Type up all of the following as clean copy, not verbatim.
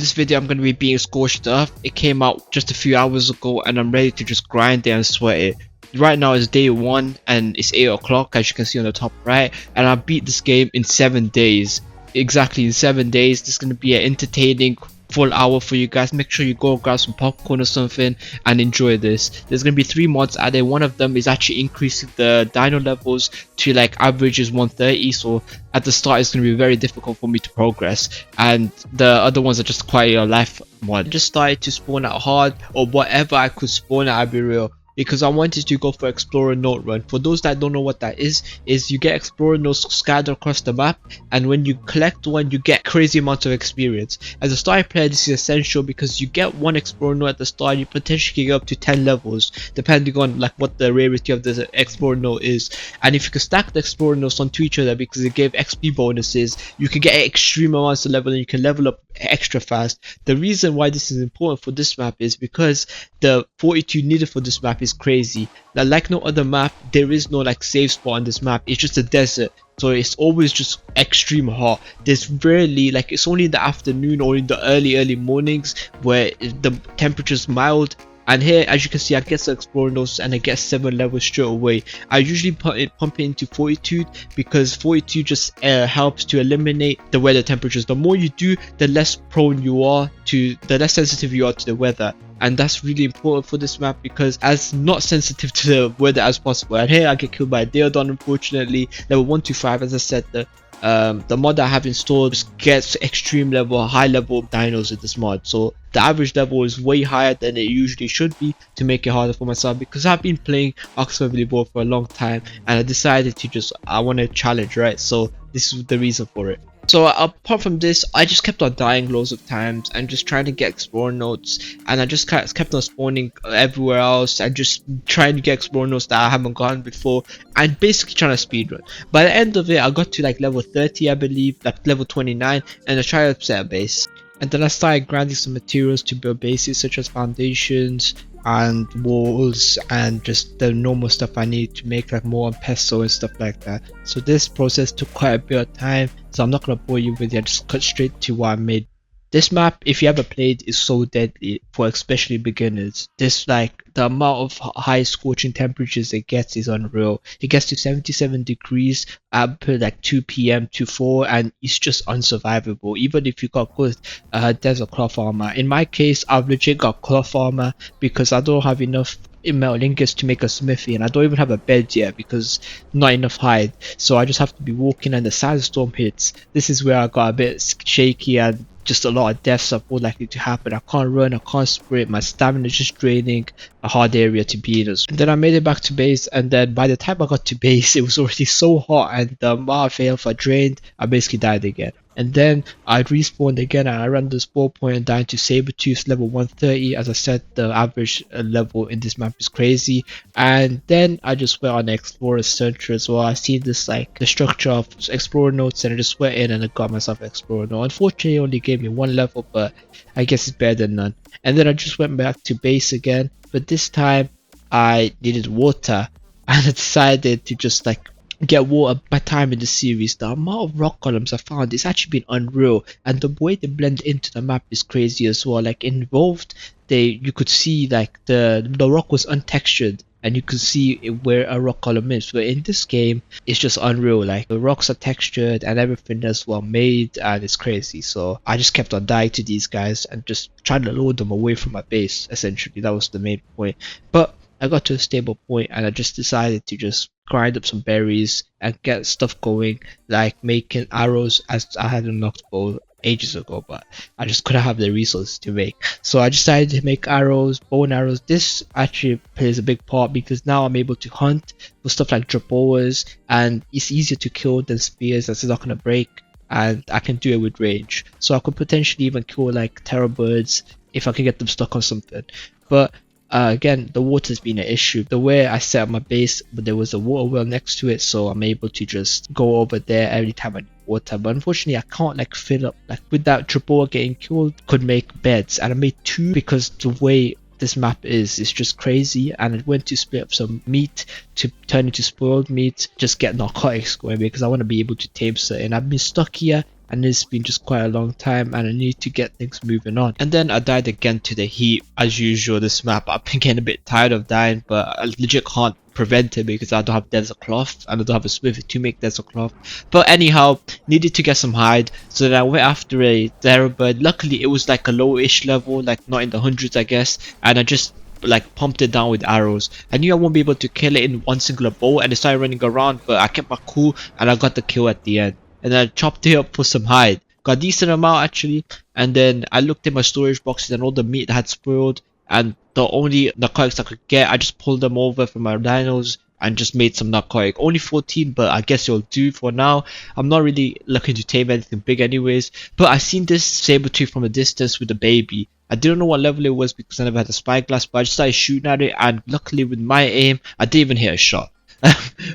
this video I'm going to be being scorched up. It came out just a few hours ago and I'm ready to just grind it and sweat it. Right now it's day 1 and it's 8 o'clock, as you can see on the top right, and I beat this game in 7 days. Exactly in 7 days. This is going to be an entertaining full hour for you guys. Make sure you go grab some popcorn or something and enjoy this. There's going to be 3 mods added. One of them is actually increasing the dino levels to like averages 130, so at the start it's going to be very difficult for me to progress, and the other ones are just quite a life mod. I just started to spawn out hard or whatever I could spawn at, I'll be real, because I wanted to go for Explorer Note Run. For those that don't know what that is you get Explorer Notes scattered across the map, and when you collect one you get crazy amounts of experience. As a starting player this is essential because you get one Explorer Note at the start, you potentially get up to 10 levels depending on like what the rarity of the Explorer Note is, and if you can stack the Explorer Notes onto each other because it gave XP bonuses, you can get extreme amounts of level and you can level up extra fast. The reason why this is important for this map is because the fortitude needed for this map is crazy. Like no other map, there is no like safe spot on this map. It's just a desert, so it's always just extreme hot. There's rarely, like, it's only in the afternoon or in the early mornings where the temperature's mild. And here, as you can see, I get the Explorer Notes and I get 7 levels straight away. I usually pump it into Fortitude because Fortitude just helps to eliminate the weather temperatures. The more you do, the less prone you are to, the less sensitive you are to the weather. And that's really important for this map because as not sensitive to the weather as possible. And here I get killed by a Deodon, unfortunately. Level 125, as I said, the mod I have installed just gets extreme level, high level dinos with this mod, so the average level is way higher than it usually should be to make it harder for myself, because I've been playing Oxford Volleyball for a long time and I decided to I want to challenge, right? So this is the reason for it. So apart from this, I just kept on dying loads of times and just trying to get Explorer Notes, and I just kept on spawning everywhere else and just trying to get Explorer Notes that I haven't gotten before, and basically trying to speedrun. By the end of it, I got to like level 30, I believe, like level 29, and I tried to set a base. And then I started grinding some materials to build bases such as foundations and walls and just the normal stuff I need to make like more pesto and stuff like that. So this process took quite a bit of time, so I'm not gonna bore you with it. I just cut straight to what I made. This map, if you ever played, is so deadly for especially beginners. This, like, the amount of high scorching temperatures it gets is unreal. It gets to 77 degrees at like 2 PM to 4, and it's just unsurvivable even if you got good desert cloth armor. In my case, I've legit got cloth armor because I don't have enough metal ingots to make a smithy, and I don't even have a bed yet because not enough hide, so I just have to be walking, and the sandstorm hits. This is where I got a bit shaky and just a lot of deaths are more likely to happen. I can't run, I can't sprint, my stamina is just draining. A hard area to be in. And then I made it back to base, and then by the time I got to base it was already so hot, and the amount of health I drained, I basically died again. And then I respawned again and I ran the spawn point and died to Sabertooth level 130. As I said, the average level in this map is crazy. And then I just went on Explorer Center as well. I see this, like, the structure of Explorer Notes, and I just went in and I got myself Explorer Note. Unfortunately it only gave me 1 level, but I guess it's better than none. And then I just went back to base again, but this time I needed water, and I decided to just like get water. By time in the series, the amount of rock columns I found, it's actually been unreal, and the way they blend into the map is crazy as well. Like involved, you could see like the rock was untextured and you could see where a rock column is, but in this game it's just unreal. Like the rocks are textured and everything is well made, and it's crazy. So I just kept on dying to these guys and just trying to lure them away from my base. Essentially that was the main point, but I got to a stable point and I just decided to just grind up some berries and get stuff going, like making arrows, as I had unlocked bow ages ago, but I just couldn't have the resources to make. So I decided to make arrows, bow and arrows. This actually plays a big part because now I'm able to hunt for stuff like drapoas, and it's easier to kill than spears as it's not going to break, and I can do it with range. So I could potentially even kill like terror birds if I can get them stuck on something. But again, the water's been an issue. The way I set up my base, but there was a water well next to it, so I'm able to just go over there every time I need water. But unfortunately I can't like fill up, like without Drapoa getting killed, could make beds, and I made 2 because the way this map is just crazy, and I went to split up some meat to turn into spoiled meat, just get narcotics going because I want to be able to tame certain. I've been stuck here and it's been just quite a long time and I need to get things moving on. And then I died again to the heat. As usual, this map, I've been getting a bit tired of dying, but I legit can't prevent it because I don't have desert cloth and I don't have a smith to make desert cloth. But anyhow, needed to get some hide, so then I went after a Therebird. Luckily it was like a low-ish level, like not in the hundreds I guess, and I just like pumped it down with arrows. I knew I won't be able to kill it in one singular bolt and it started running around, but I kept my cool and I got the kill at the end. And then I chopped it up for some hide, got a decent amount actually, and then I looked in my storage boxes and all the meat had spoiled, and the only narcotics I could get, I just pulled them over from my dinos and just made some narcotic. Only 14, but I guess it'll do for now. I'm not really looking to tame anything big anyways, but I seen this saber-tooth from a distance with the baby. I didn't know what level it was because I never had a spyglass, but I just started shooting at it, and luckily with my aim I didn't even hit a shot.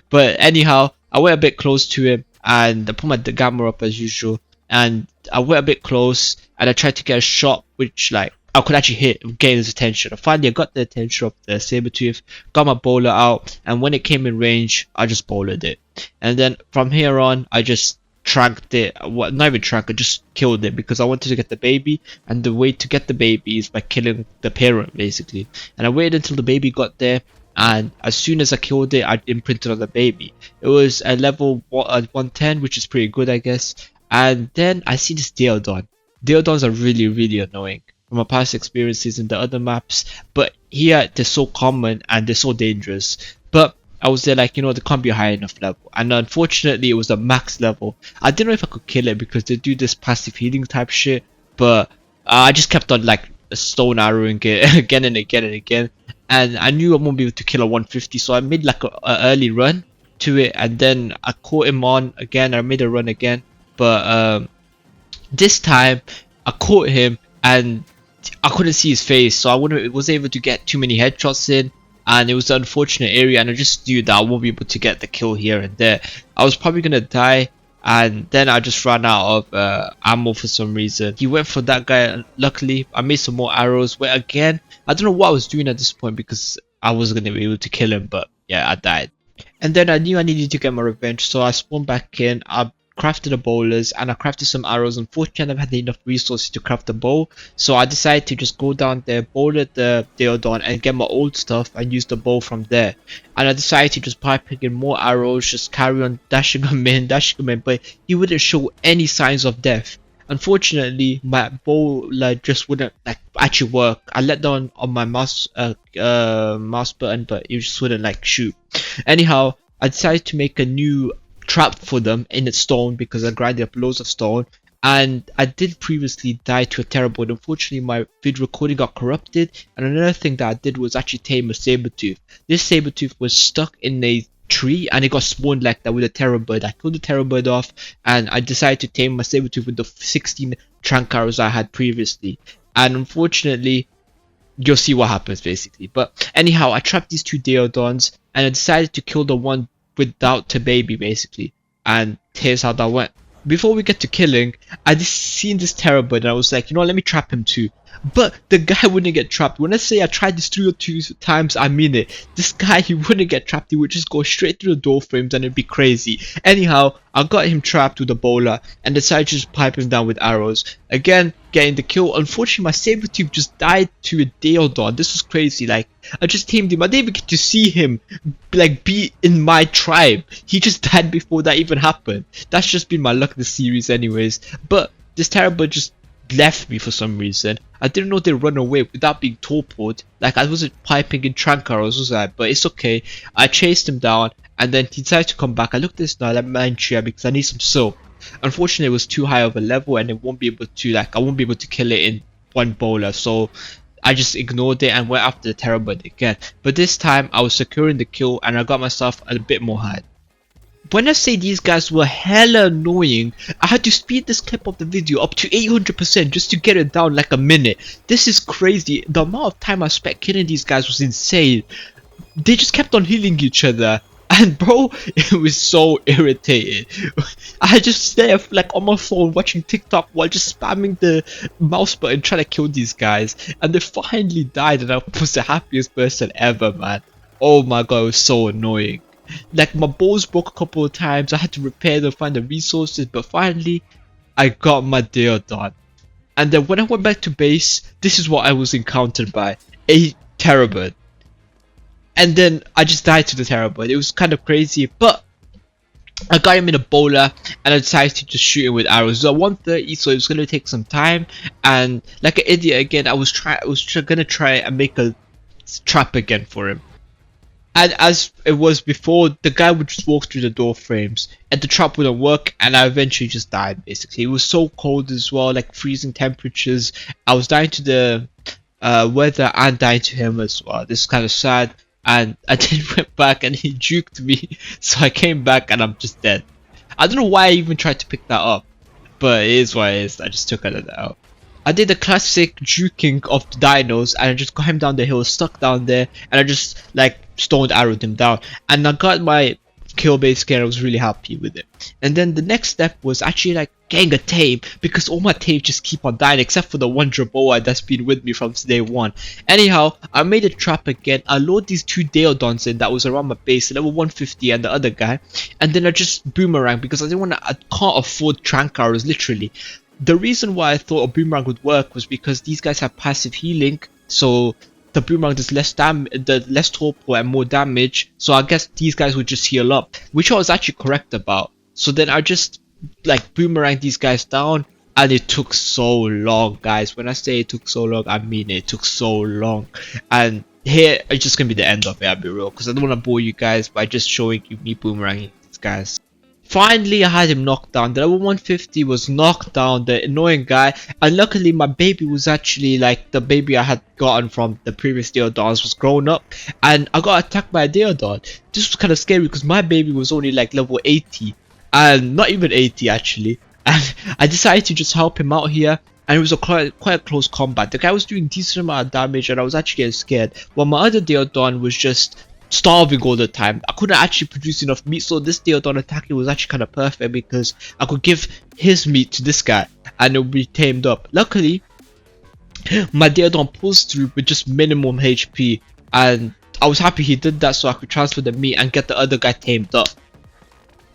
But anyhow, I went a bit close to him and I put my gamma up as usual, and I went a bit close and I tried to get a shot which like I could actually hit, gain his attention. Finally I got the attention of the saber-tooth, got my bowler out, and when it came in range I just bowlered it. And then from here on I just tranked it, well, not even tranked, I just killed it because I wanted to get the baby, and the way to get the baby is by killing the parent basically. And I waited until the baby got there, and as soon as I killed it I imprinted on the baby. It was a level 110, which is pretty good I guess. And then I see this Deodon. Deodons are really annoying from my past experiences in the other maps, but here they're so common and they're so dangerous. But I was there like, you know, they can't be a high enough level, and unfortunately it was a max level. I didn't know if I could kill it because they do this passive healing type shit, but I just kept on like stone arrowing it again and again and again, and I knew I won't be able to kill a 150, so I made like a early run to it, and then I caught him on again. I made a run again, but this time I caught him and I couldn't see his face, so I was able to get too many headshots in, and it was an unfortunate area, and I just knew that I won't be able to get the kill here and there. I was probably gonna die, and then I just ran out of ammo for some reason. He went for that guy. Luckily I made some more arrows, where again I don't know what I was doing at this point because I wasn't gonna be able to kill him, but yeah, I died. And then I knew I needed to get my revenge, so I spawned back in. I crafted the bowlers and I crafted some arrows. Unfortunately I never had enough resources to craft the bow, so I decided to just go down there, bowler the Deodon, and get my old stuff and use the bow from there. And I decided to just pipe in more arrows, just carry on dashing him in, but he wouldn't show any signs of death. Unfortunately my bowler just wouldn't like actually work. I let down on my mouse button, but it just wouldn't like shoot. Anyhow, I decided to make a new trap for them in its stone because I grinded up loads of stone, and I did previously die to a Terrorboard. Unfortunately my video recording got corrupted, and another thing that I did was actually tame a saber-tooth. This saber-tooth was stuck in a tree and it got spawned like that with a Terrorboard. I killed the Terrorboard off and I decided to tame my saber-tooth with the 16 trank arrows I had previously, and unfortunately you'll see what happens basically. But anyhow, I trapped these two Deodons and I decided to kill the one without the baby basically, and here's how that went. Before we get to killing, I just seen this Terrorboard and I was like, you know, let me trap him too. But the guy wouldn't get trapped. When I say I tried this 3 or 2 times, I mean it. This guy, he wouldn't get trapped. He would just go straight through the door frames and it'd be crazy. Anyhow, I got him trapped with a bowler and decided to just pipe him down with arrows. Again, getting the kill. Unfortunately, my saber-tooth just died to a Deodon. This was crazy. Like, I just tamed him. I didn't even get to see him like be in my tribe. He just died before that even happened. That's just been my luck this series anyways. But this Terrorboard just left me for some reason. I didn't know they run away without being torpoed. Like, I wasn't piping in trank arrows, was I? But it's okay. I chased him down and then he decided to come back. I looked at this now, like manticore, because I need some soap. Unfortunately it was too high of a level and it won't be able to, like, I won't be able to kill it in one bowler, so I just ignored it and went after the Terrorboard again. But this time I was securing the kill and I got myself a bit more hide. When I say these guys were hella annoying, I had to speed this clip of the video up to 800% just to get it down like a minute. This is crazy. The amount of time I spent killing these guys was insane. They just kept on healing each other. And bro, it was so irritating. I just there like on my phone watching TikTok while just spamming the mouse button trying to kill these guys. And they finally died and I was the happiest person ever, man. Oh my god, it was so annoying. Like, my bows broke a couple of times. I had to repair them, find the resources, but finally I got my deal done. And then when I went back to base, this is what I was encountered by. A terrorbird. And then I just died to the terrorbird. It was kind of crazy, but I got him in a bowler and I decided to just shoot him with arrows. It was at 1:30, so it was gonna take some time. And like an idiot again, I was gonna try and make a trap again for him. And as it was before, the guy would just walk through the door frames and the trap wouldn't work, and I eventually just died basically. It was so cold as well, like freezing temperatures. I was dying to the weather and dying to him as well. This is kind of sad. And I then went back and he juked me, so I came back and I'm just dead. I don't know why I even tried to pick that up, but it is what it is. I just took it out. I did the classic juking of the dinos and I just got him down the hill, stuck down there, and I just like stoned arrowed him down, and I got my kill base again. I was really happy with it. And then the next step was actually like getting a tame, because all my tames just keep on dying except for the one Draboa that's been with me from day one. Anyhow, I made a trap again. I load these two Deodons in that was around my base, level 150 and the other guy, and then I just boomerang because I can't afford trank arrows literally. The reason why I thought a boomerang would work was because these guys have passive healing, so the boomerang does less torpor and more damage, so I guess these guys would just heal up, which I was actually correct about. So then I just like boomerang these guys down, and it took so long, guys. When I say it took so long, I mean it took so long. And here it's just gonna be the end of it, I'll be real, because I don't want to bore you guys by just showing you me boomeranging these guys. Finally, I had him knocked down. The level 150 was knocked down, the annoying guy, and luckily my baby was actually like the baby I had gotten from the previous Deodons was grown up, and I got attacked by a Deodon. This was kind of scary because my baby was only like level 80, and not even 80 actually, and I decided to just help him out here, and it was a quite a close combat. The guy was doing decent amount of damage and I was actually getting scared, while my other Deodon was just starving all the time. I couldn't actually produce enough meat, so this Deodon attacking was actually kind of perfect because I could give his meat to this guy and it would be tamed up. Luckily, my Deodon pulls through with just minimum HP, and I was happy he did that so I could transfer the meat and get the other guy tamed up.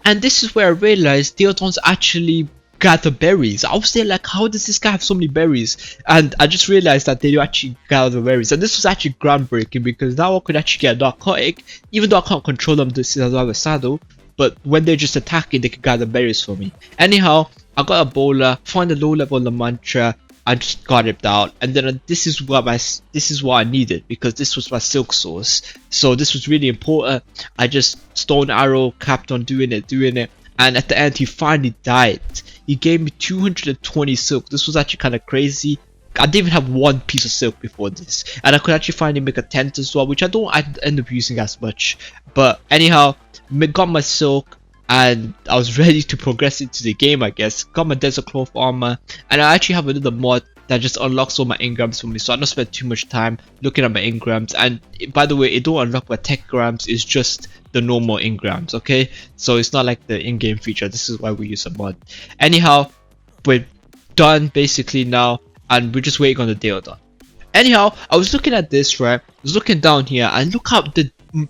And this is where I realized Deodons actually gather berries. I was there like, how does this guy have so many berries? And I just realized that they do actually gather berries, and this was actually groundbreaking because now I could actually get a narcotic, even though I can't control them since I have a saddle. But when they're just attacking, they can gather berries for me. Anyhow, I got a bowler, found a low level mantra, I just got it down, and then this is what I needed, because this was my silk source. So this was really important. I just stone arrow kept on doing it, and at the end he finally died. He gave me 220 silk. This was actually kind of crazy. I didn't even have one piece of silk before this, and I could actually finally make a tent as well, which I end up using as much. But anyhow, got my silk and I was ready to progress into the game, I guess. Got my desert cloth armor, and I actually have another mod that just unlocks all my engrams for me, so I don't spend too much time looking at my engrams. And by the way, it don't unlock my tech grams, it's just the normal engrams, okay? So it's not like the in-game feature. This is why we use a mod. Anyhow, we're done basically now, and we're just waiting on the Deodon. Anyhow, I was looking at this, right? I was looking down here, and look how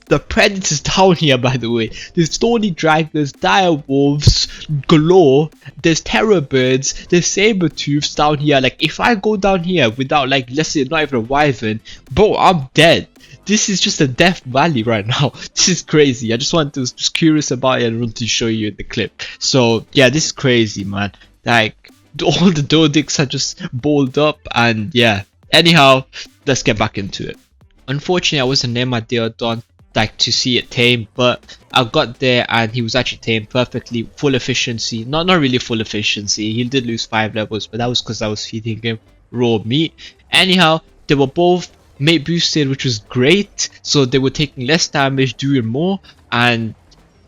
the predators down here, by the way. There's stony dragons, dire wolves galore, there's terror birds, there's saber tooths down here. Like, if I go down here without, like, let's say not even a wyvern, bro, I'm dead. This is just a death valley right now. This is crazy. I just just curious about it and want to show you in the clip. So yeah, this is crazy, man. Like, all the Dodicks are just balled up, and yeah. Anyhow, let's get back into it. Unfortunately, I wasn't near my Deodon like to see it tame, but I got there and he was actually tamed perfectly, full efficiency. Not really full efficiency. He did lose 5 levels, but that was because I was feeding him raw meat. Anyhow, they were both mate boosted, which was great, so they were taking less damage, doing more, and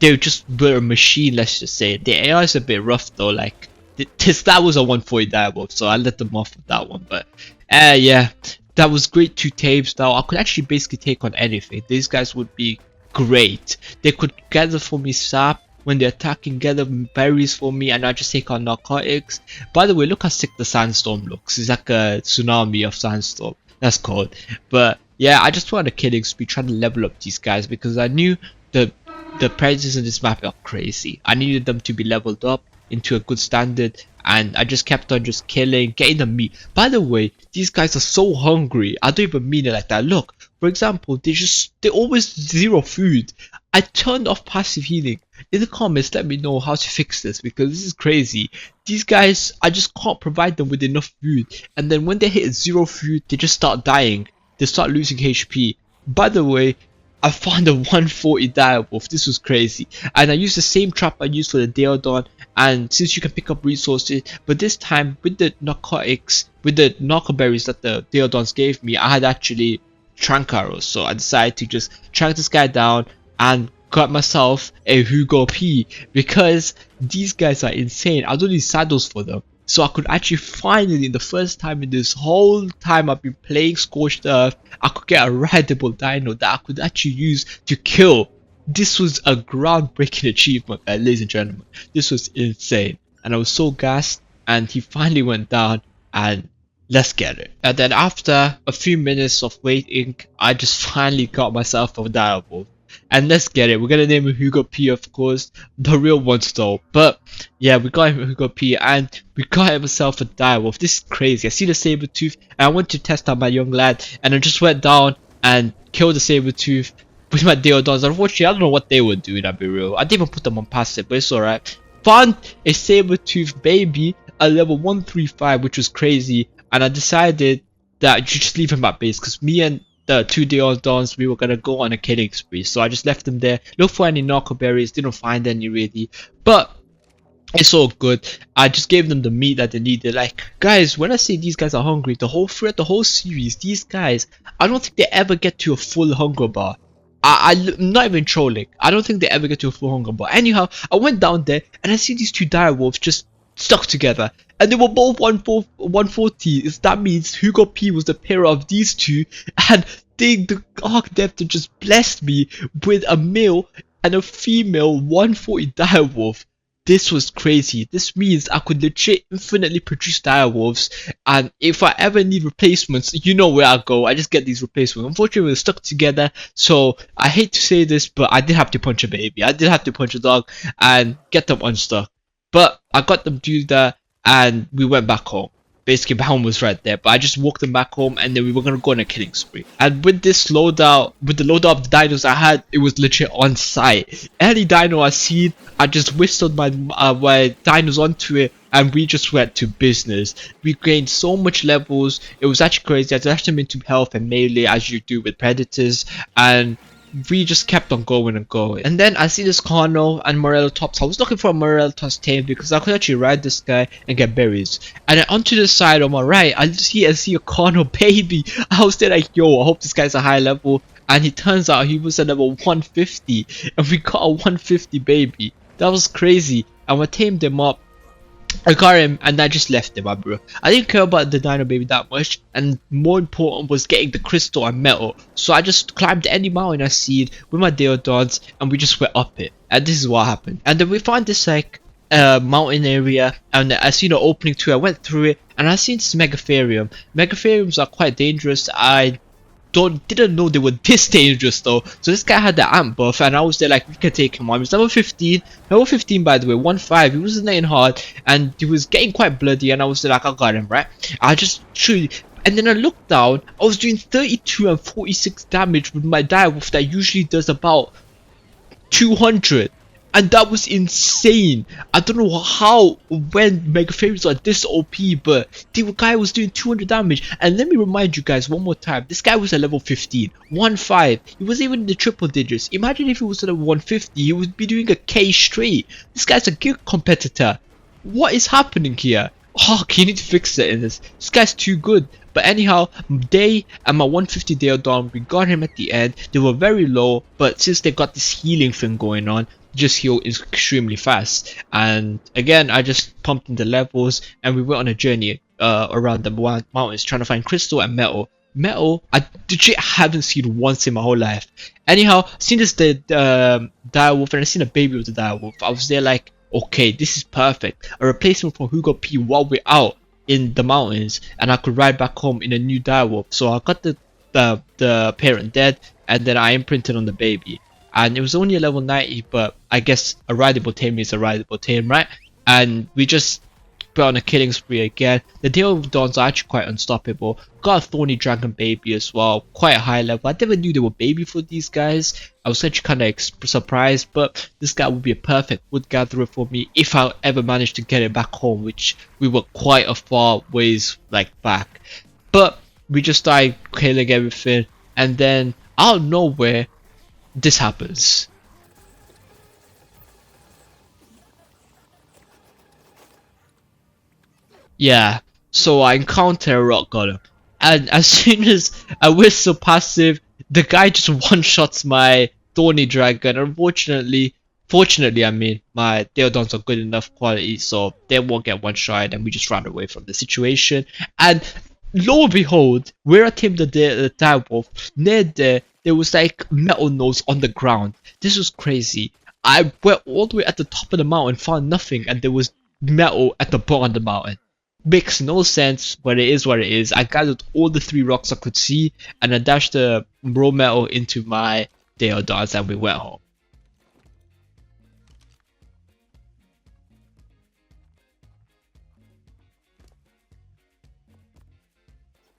they were a machine, let's just say. The AI is a bit rough though, like that was a 140 direwolf, so I let them off with that one. But yeah, that was great. 2 tames now. I could actually basically take on anything. These guys would be great. They could gather for me sap when they're attacking, gather berries for me, and I just take on narcotics. By the way, look how sick the sandstorm looks. It's like a tsunami of sandstorm. That's cold. But yeah, I just wanted a killing spree, trying to level up these guys, because I knew the predators in this map are crazy. I needed them to be leveled up, into a good standard, and I just kept on just killing, getting the meat. By the way, these guys are so hungry. I don't even mean it like that. Look, for example, they always zero food. I turned off passive healing. In the comments, let me know how to fix this, because this is crazy. These guys, I just can't provide them with enough food, and then when they hit zero food, they just start dying. They start losing HP. By the way, I found a 140 direwolf. This was crazy, and I used the same trap I used for the Deodon. And since you can pick up resources, but this time with the narcotics, with the narcoberries that the Deodons gave me, I had actually trank arrows. So I decided to just track this guy down and got myself a Hugo P, because these guys are insane. I don't need saddles for them. So I could actually finally, the first time in this whole time I've been playing Scorched Earth, I could get a rideable dino that I could actually use to kill. This was a groundbreaking achievement, ladies and gentlemen. This was insane, and I was so gassed. And he finally went down, and let's get it. And then after a few minutes of waiting, I just finally got myself a direwolf. And let's get it. We're gonna name him Hugo P, of course, the real ones though. But yeah, we got him Hugo P, and we got himself a direwolf. This is crazy. I see the saber tooth, and I went to test out my young lad, and I just went down and killed the saber tooth with my Deodons. Unfortunately, I don't know what they would do, to be real. I didn't even put them on passive, but it's alright. Found a saber tooth baby at level 135, which was crazy, and I decided that you should just leave him at base, because me and the two Deodons, we were gonna go on a killing spree. So I just left them there, looked for any narcoberries, didn't find any really, but it's all good. I just gave them the meat that they needed. Like, guys, when I say these guys are hungry, throughout the whole series, these guys, I don't think they ever get to a full hunger bar. I'm not even trolling. I don't think they ever get to a full hunger bar. Anyhow, I went down there and I see these two direwolves just stuck together, and they were both 140. That means Hugo P was the pair of these two, and the Arc Depth just blessed me with a male and a female 140 direwolf. This was crazy. This means I could legit infinitely produce direwolves, and if I ever need replacements, you know where I go. I just get these replacements. Unfortunately, we're stuck together, so I hate to say this, but I did have to punch a baby. I did have to punch a dog and get them unstuck. But I got them to do that, and we went back home. Basically, my home was right there, but I just walked them back home, and then we were gonna go on a killing spree. And with this loadout, with the loadout of the dinos I had, it was legit on site. Any dino I seen, I just whistled my dinos onto it, and we just went to business. We gained so much levels. It was actually crazy. I dashed them into health and melee as you do with predators, and we just kept on going and going. And then I see this Carno and Morello Tops. I was looking for a Morello Tops tame because I could actually ride this guy and get berries. And then onto the side on my right, I see a Carno baby. I was there like, yo, I hope this guy's a high level. And it turns out he was a level 150, and we got a 150 baby. That was crazy. And we tamed him up. I got him, and I just left him, bro. I didn't care about the dino baby that much, and more important was getting the crystal and metal. So I just climbed any mountain I seen with my Deodons, and we just went up it. And this is what happened. And then we found this like mountain area, and I seen an opening too. I went through it, and I seen this megatherium. Megatheriums are quite dangerous. I didn't know they were this dangerous though. So this guy had the amp buff, and I was there like, we can take him on. He was level 15, by the way, 1-5. He wasn't laying hard, and he was getting quite bloody, and I was there like, I got him, right? I just shoot, and then I looked down. I was doing 32 and 46 damage with my direwolf that usually does about 200. And that was insane. I don't know how, when Megatheriums are this OP, but the guy was doing 200 damage. And let me remind you guys one more time, this guy was at level 15, 1-5. He was even in the triple digits. Imagine if he was at level 150, he would be doing a K straight. This guy's a good competitor. What is happening here? Oh, you need to fix it in this. This guy's too good. But anyhow, they and my 150 Deodon, we got him at the end. They were very low, but since they got this healing thing going on, just heal is extremely fast. And again, I just pumped in the levels, and we went on a journey around the mountains trying to find crystal and metal. I legit haven't seen once in my whole life. Anyhow, seen this direwolf, and I seen a baby with the direwolf. I was there like, okay, this is perfect. A replacement for Hugo P while we're out in the mountains, and I could ride back home in a new direwolf. So I got the parent dead, and then I imprinted on the baby. And it was only a level 90, but I guess a rideable tame is a rideable tame, right? and we just put on a killing spree again. The Deodons are actually quite unstoppable. Got a Thorny Dragon Baby as well, quite a high level. I never knew they were baby for these guys. I was actually kind of surprised, but this guy would be a perfect wood gatherer for me if I ever managed to get it back home, which we were quite a far ways like back. But we just started killing everything, and then out of nowhere, this happens. Yeah, so I encounter a rock golem, and as soon as I whistle passive, the guy just one-shots my thorny dragon. Unfortunately, fortunately, I mean, my Deodons are good enough quality, so they won't get one-shot, and we just ran away from the situation. And lo and behold, where I tamed the direwolf, near there was like metal nodes on the ground. This was crazy. I went all the way at the top of the mountain, found nothing, and there was metal at the bottom of the mountain. Makes no sense, but it is what it is. I gathered all the 3 rocks I could see, and I dashed the raw metal into my Deodons, and we went home.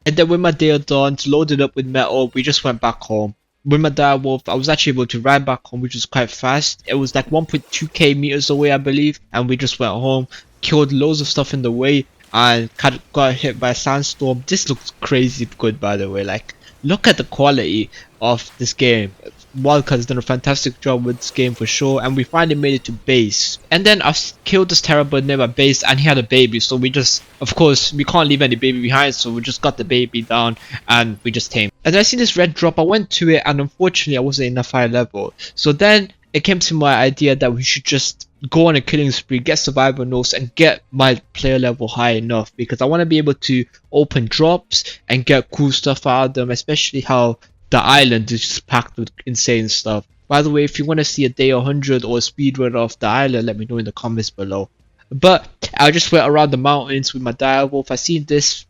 And then with my Deodons loaded up with metal, we just went back home. With my direwolf, I was actually able to ride back home, which was quite fast. It was like 1.2k meters away, I believe, and we just went home, killed loads of stuff in the way, and got hit by a sandstorm. This looks crazy good, by the way. Like, look at the quality of this game. Wildcard has done a fantastic job with this game for sure, and we finally made it to base. And then I killed this terrible near my base, and he had a baby, so we just, of course, we can't leave any baby behind, so we just got the baby down and we just tamed. And I seen this red drop, I went to it, and unfortunately I wasn't enough high level. So then it came to my idea that we should just go on a killing spree, get survival notes, and get my player level high enough, because I want to be able to open drops and get cool stuff out of them, especially how the island is just packed with insane stuff. By the way, if you want to see a day 100 or a speedrun of the island, let me know in the comments below. But I just went around the mountains with my direwolf. I seen this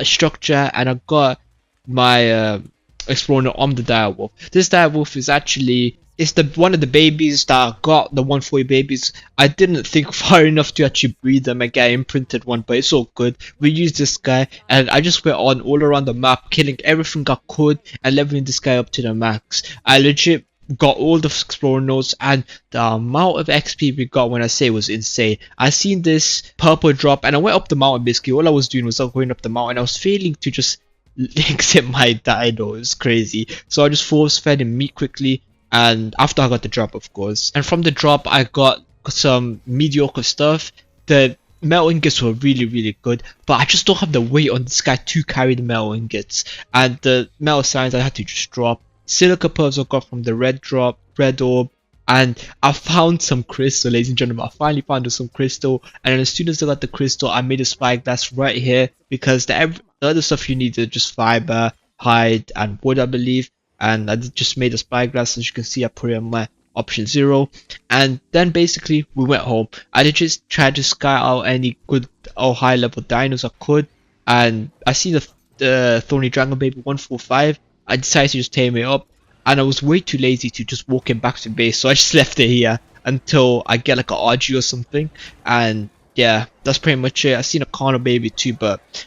structure, and I got my explorer on the direwolf. This direwolf is actually, it's the one of the babies that I got, the 140 babies. I didn't think far enough to actually breed them and get imprinted one, but it's all good. We used this guy, and I just went on all around the map, killing everything I could and leveling this guy up to the max. I legit got all the explorer nodes, and the amount of XP we got, when I say, was insane. I seen this purple drop, and I went up the mountain. Basically all I was doing was going up the mountain. I was failing to just exit my dino. It was crazy, so I just force fed him meat quickly, and after I got the drop, of course. And from the drop I got some mediocre stuff. The metal ingots were really good, but I just don't have the weight on this guy to carry the metal ingots, and the metal signs I had to just drop. Silica pearls I got from the red orb, and I found some crystal, ladies and gentlemen. I finally found some crystal, and as soon as I got the crystal, I made a spyglass right here, because the other stuff you need is just fiber, hide, and wood, I believe. And I just made a spyglass. As you can see, I put it on my option 0, and then basically we went home. I just tried to sky out any good or high level dinos I could, and I see the Thorny Dragon Baby 145. I decided to just tame it up, and I was way too lazy to just walk him back to base, so I just left it here until I get like an RG or something. And yeah, that's pretty much it. I seen a Carno Baby too, but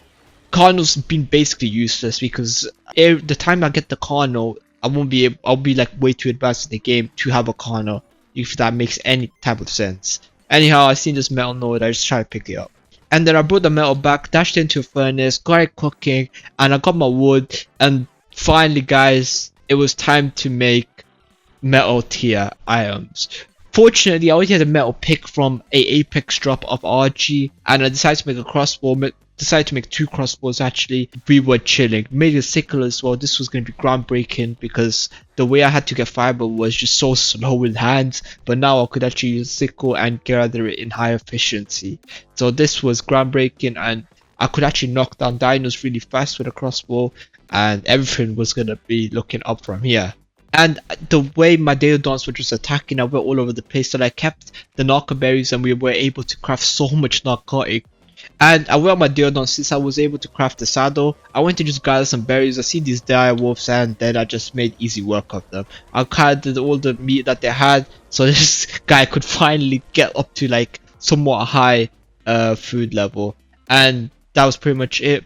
Carno's been basically useless, because the time I get the Carno, I'll be like way too advanced in the game to have a Carno, if that makes any type of sense. Anyhow, I seen this metal node, I just tried to pick it up. And then I brought the metal back, dashed into a furnace, got it cooking, and I got my wood, and finally guys, it was time to make metal tier items. Fortunately, I already had a metal pick from a apex drop of RG, and I decided to make a crossbow. Decided to make 2 crossbows actually. We were chilling. Made a sickle as well. This was going to be groundbreaking, because the way I had to get fiber was just so slow with hands, but now I could actually use sickle and gather it in high efficiency. So this was groundbreaking, and I could actually knock down dinos really fast with a crossbow, and everything was going to be looking up from here. And the way my Deodons were just attacking, I went all over the place, so I kept the narco berries, and we were able to craft so much narcotic. And I went on my Deodon, since I was able to craft the saddle. I went to just gather some berries. I see these dire wolves, and then I just made easy work of them. I gathered all the meat that they had, so this guy could finally get up to like somewhat high food level, and that was pretty much it.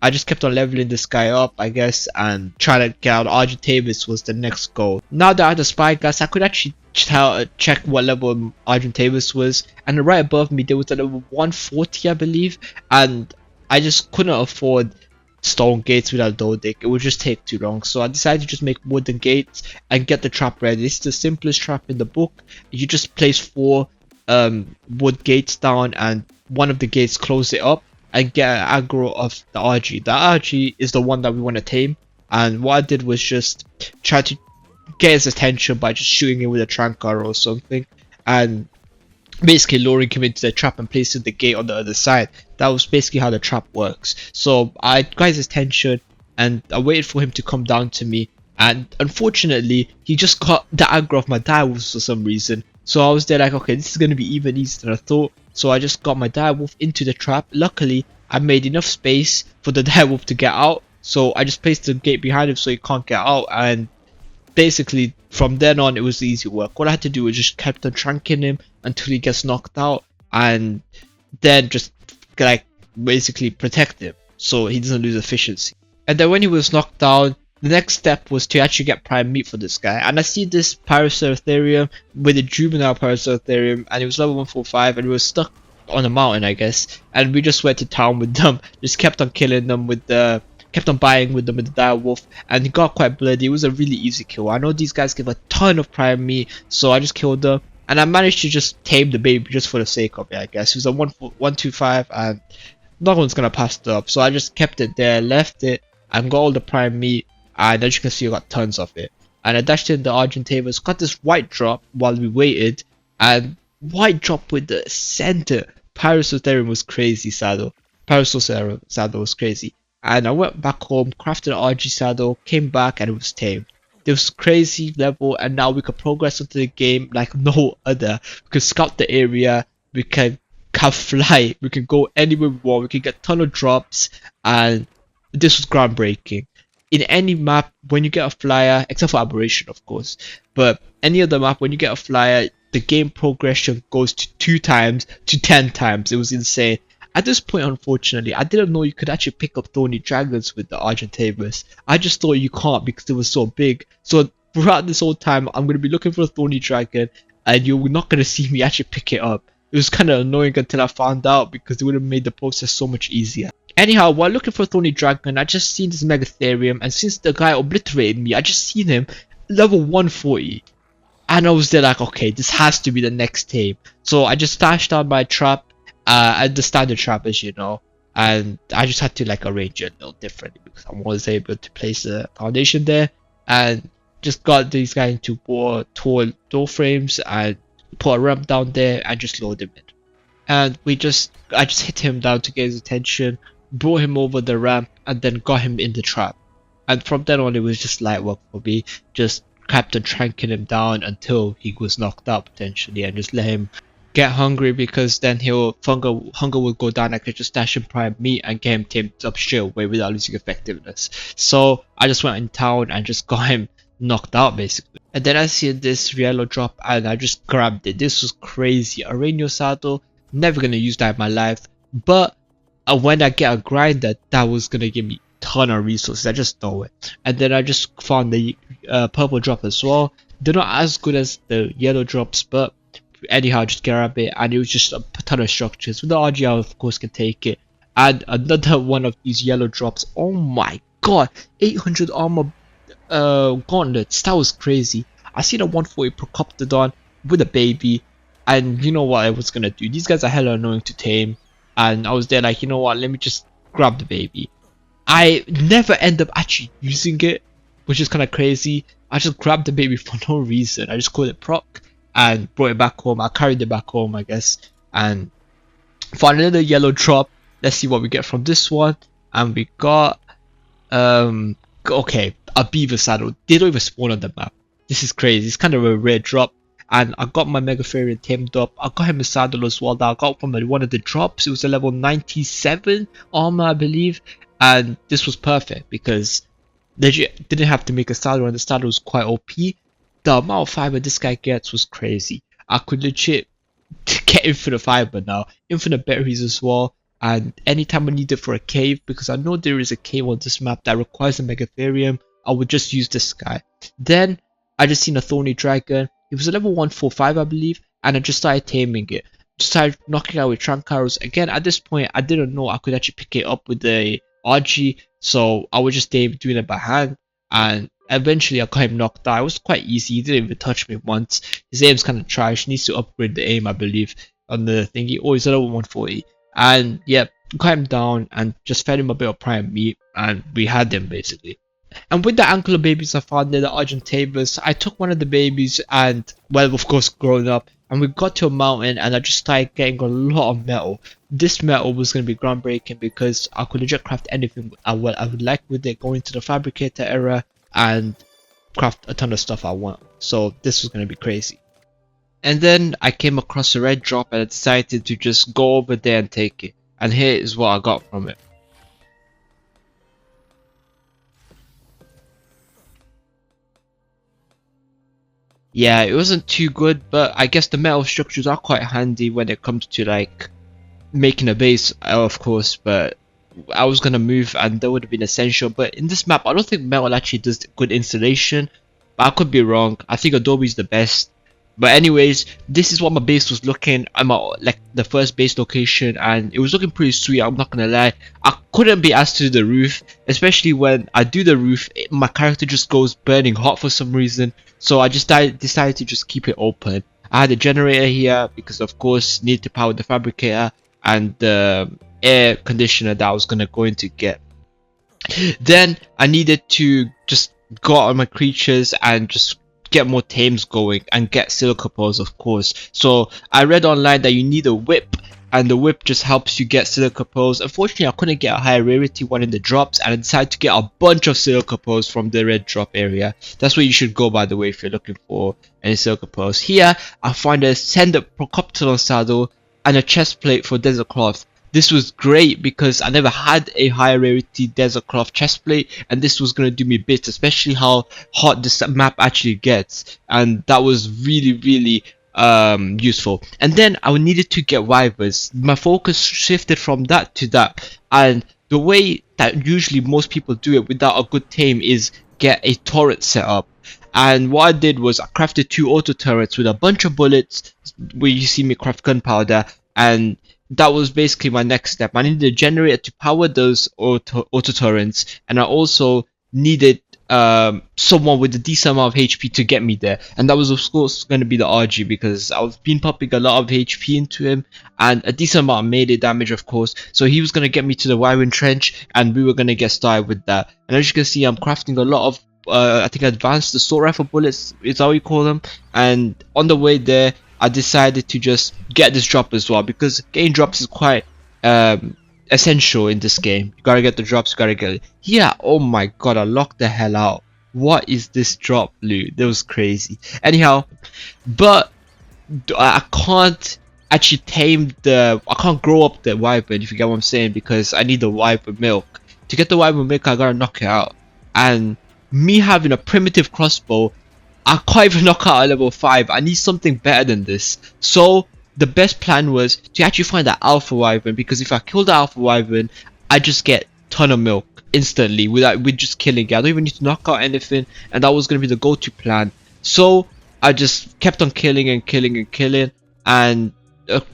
I just kept on leveling this guy up, I guess, and trying to get out Argent Tavis was the next goal. Now that I had the spy gas, I could actually check what level Argent Tavis was, and right above me there was a level 140, I believe, and I just couldn't afford stone gates without loading. It would just take too long, so I decided to just make wooden gates and get the trap ready. This is the simplest trap in the book. You just place 4 wood gates down, and one of the gates close it up and get an aggro of the RG. The RG is the one that we want to tame, and what I did was just try to get his attention by just shooting him with a tranker or something, and basically luring him into the trap and placing the gate on the other side. That was basically how the trap works. So I got his attention and I waited for him to come down to me, and unfortunately he just got the aggro of my direwolves for some reason. So I was there like, okay, this is going to be even easier than I thought. So I just got my direwolf into the trap. Luckily I made enough space for the direwolf to get out, so I just placed the gate behind him so he can't get out, and basically from then on it was easy work. What I had to do was just kept on tranking him until he gets knocked out, and then just like basically protect him so he doesn't lose efficiency. And then when he was knocked down, the next step was to actually get prime meat for this guy. And I see this Paraceratherium with a juvenile Paraceratherium, and it was level 145, and we were stuck on a mountain, I guess, and we just went to town with them. Just kept on killing them with the kept on buying with them with the direwolf, and he got quite bloody. It was a really easy kill. I know these guys give a ton of prime meat, so I just killed them, and I managed to just tame the baby just for the sake of it, I guess. It was a 125, and no one's gonna pass it up, so I just kept it there, left it, and got all the prime meat, and as you can see I got tons of it. And I dashed in the Argentavis, got this white drop while we waited, and white drop with the center Paraceratherium was crazy saddle. Paraceratherium saddle was crazy. And I went back home, crafted an RG saddle, came back, and it was tamed. It was crazy level, and now we could progress into the game like no other. We could scout the area, we can fly, we can go anywhere we want, we can get a ton of drops, and this was groundbreaking. In any map, when you get a flyer, except for Aberration of course, but any other map, when you get a flyer, the game progression goes to 2 times to 10 times. It was insane. At this point, unfortunately, I didn't know you could actually pick up thorny dragons with the Argentavis. I just thought you can't because it was so big. So throughout this whole time, I'm going to be looking for a thorny dragon, and you're not going to see me actually pick it up. It was kind of annoying until I found out, because it would have made the process so much easier. Anyhow, while looking for a thorny dragon, I just seen this Megatherium, and since the guy obliterated me, I just seen him level 140. And I was there like, okay, this has to be the next tame. So I just stashed down my trap, at the standard trap, as you know, and I just had to like arrange it a little differently because I was able to place a foundation there, and just got these guys into more tall door frames and put a ramp down there and just load him in. And I just hit him down to get his attention, brought him over the ramp, and then got him in the trap. And from then on, it was just light work for me. Just kept on tranking him down until he was knocked out potentially, and just let him get hungry, because then hunger will go down. I could just stash him prime meat and get him tamed up straight away without losing effectiveness. So I just went in town and just got him knocked out basically. And then I see this yellow drop and I just grabbed it. This was crazy. A Rainier saddle, never gonna use that in my life, but when I get a grinder, that was gonna give me a ton of resources. I just know it. And then I just found the purple drop as well. They're not as good as the yellow drops, but anyhow, just grab it, and it was just a ton of structures. With the RG, I of course can take it. And another one of these yellow drops. Oh my god, 800 armor gauntlets. That was crazy. I seen a 140 Procoptodon with a baby, and you know what I was gonna do. These guys are hella annoying to tame, and I was there like, you know what, let me just grab the baby. I never end up actually using it, which is kind of crazy. I just grabbed the baby for no reason. I just called it proc and brought it back home. I carried it back home, I guess, and found another yellow drop. Let's see what we get from this one. And we got okay, a beaver saddle. They don't even spawn on the map. This is crazy. It's kind of a rare drop. And I got my Megatherium tamed up. I got him a saddle as well that I got from one of the drops. It was a level 97 armor, I believe, and this was perfect because legit didn't have to make a saddle, and the saddle was quite OP. The amount of fiber this guy gets was crazy. I could legit to get infinite fiber now, infinite berries as well. And anytime I need it for a cave, because I know there is a cave on this map that requires a megatherium, I would just use this guy. Then I just seen a thorny dragon. It was a level 145, I believe, and I just started taming it. Just started knocking out with trunk arrows. Again, at this point, I didn't know I could actually pick it up with the RG, so I was just doing it by hand. And eventually, I got him knocked out. It was quite easy. He didn't even touch me once. His aim's kind of trash. He needs to upgrade the aim, I believe, on the thingy. Oh, he's at level 140. And yeah, got him down and just fed him a bit of prime meat, and we had him basically. And with the ankle babies I found near the Argent tables, I took one of the babies and, well, of course, growing up, and we got to a mountain and I just started getting a lot of metal. This metal was going to be groundbreaking because I could legit craft anything I would like with it, going to the fabricator era and craft a ton of stuff I want. So this was going to be crazy. And then I came across a red drop and I decided to just go over there and take it. And here is what I got from it. Yeah, it wasn't too good, but I guess the metal structures are quite handy when it comes to like making a base, of course. But I was gonna move and that would have been essential. But in this map, I don't think metal actually does good installation. But I could be wrong. I think Adobe's the best. But anyways, this is what my base was looking. I'm at like the first base location and it was looking pretty sweet, I'm not gonna lie. I couldn't be asked to do the roof, especially when I do the roof, my character just goes burning hot for some reason. So I just decided to just keep it open. I had a generator here because of course need to power the fabricator and the air conditioner that I was gonna go in to get. Then I needed to just go out on my creatures and just get more tames going and get silica pearls, of course. So I read online that you need a whip and the whip just helps you get silica pearls. Unfortunately, I couldn't get a higher rarity one in the drops and I decided to get a bunch of silica pearls from the red drop area. That's where you should go, by the way, if you're looking for any silica pearls. Here I find a Ascendant Procopteron saddle and a chest plate for desert cloth. This was great because I never had a high rarity desert cloth chestplate and this was going to do me bits, especially how hot this map actually gets, and that was really useful. And then I needed to get wyverns. My focus shifted from that to that, and the way that usually most people do it without a good tame is get a turret set up. And what I did was I crafted 2 auto turrets with a bunch of bullets, where you see me craft gunpowder, and that was basically my next step. I needed a generator to power those auto turrets, and I also needed someone with a decent amount of HP to get me there, and that was of course going to be the RG because I was been pumping a lot of HP into him and a decent amount of melee damage, of course. So he was going to get me to the Wyvern Trench and we were going to get started with that. And as you can see, I'm crafting a lot of I think advanced assault rifle bullets is how you call them, and on the way there I decided to just get this drop as well because getting drops is quite essential in this game. You gotta get the drops, you gotta get it. Yeah, oh my god, I locked the hell out. What is this drop loot? That was crazy. Anyhow, but I can't actually I can't grow up the wyvern, if you get what I'm saying, because I need the wyvern milk. To get the wyvern milk, I gotta knock it out. And me having a primitive crossbow, I can't even knock out a level 5. I need something better than this. So the best plan was to actually find that alpha wyvern, because if I kill the alpha wyvern, I just get ton of milk instantly with just killing it. I don't even need to knock out anything, and that was going to be the go-to plan. So I just kept on killing and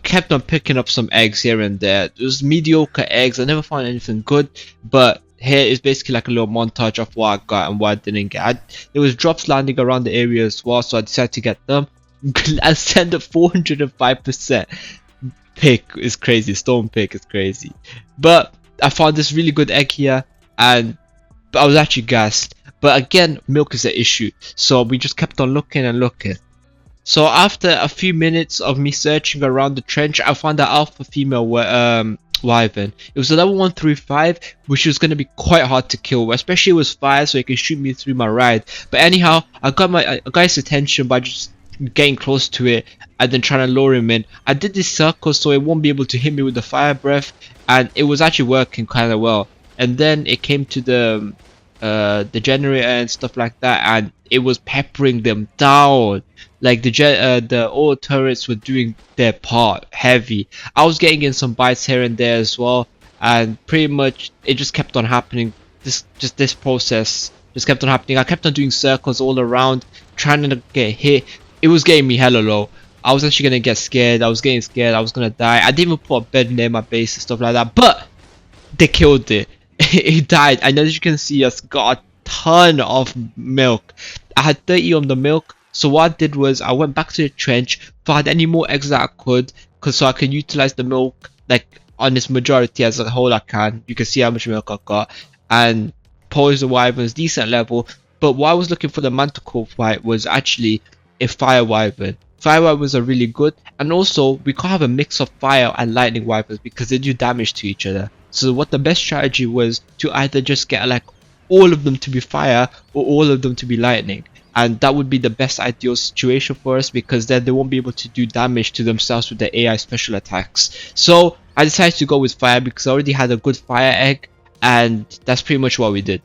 kept on picking up some eggs here and there. It was mediocre eggs. I never found anything good, but here is basically like a little montage of what I got and what I didn't get. There was drops landing around the area as well, so I decided to get them. I sent a 405% pick is crazy. Stone pick is crazy. But I found this really good egg here and I was actually gassed. But again, milk is an issue, so we just kept on looking and looking. So after a few minutes of me searching around the trench, I found that alpha female wyvern. It was a level 135, which was going to be quite hard to kill, especially it was fire, so it can shoot me through my ride. But anyhow, I got his attention by just getting close to it and then trying to lure him in. I did this circle so it won't be able to hit me with the fire breath, and it was actually working kind of well. And then it came to the the generator and stuff like that, and it was peppering them down. Like the all turrets were doing their part heavy. I was getting in some bites here and there as well, and pretty much it just kept on happening. This process just kept on happening. I kept on doing circles all around, trying to get hit. It was getting me hella low. I was actually gonna get scared. I was getting scared. I was gonna die. I didn't even put a bed near my base and stuff like that, but they killed it. It died, and as you can see, I got a ton of milk. I had 30 on the milk, so what I did was I went back to the trench, found any more eggs that I could, so I can utilize the milk like on its majority as a whole I can. You can see how much milk I got, and pose the wyverns decent level. But what I was looking for the manticore fight was actually a fire wyvern. Fire wyverns are really good, and also we can't have a mix of fire and lightning wyverns because they do damage to each other. So what the best strategy was to either just get like all of them to be fire or all of them to be lightning, and that would be the best ideal situation for us, because then they won't be able to do damage to themselves with the AI special attacks. So I decided to go with fire because I already had a good fire egg, and that's pretty much what we did.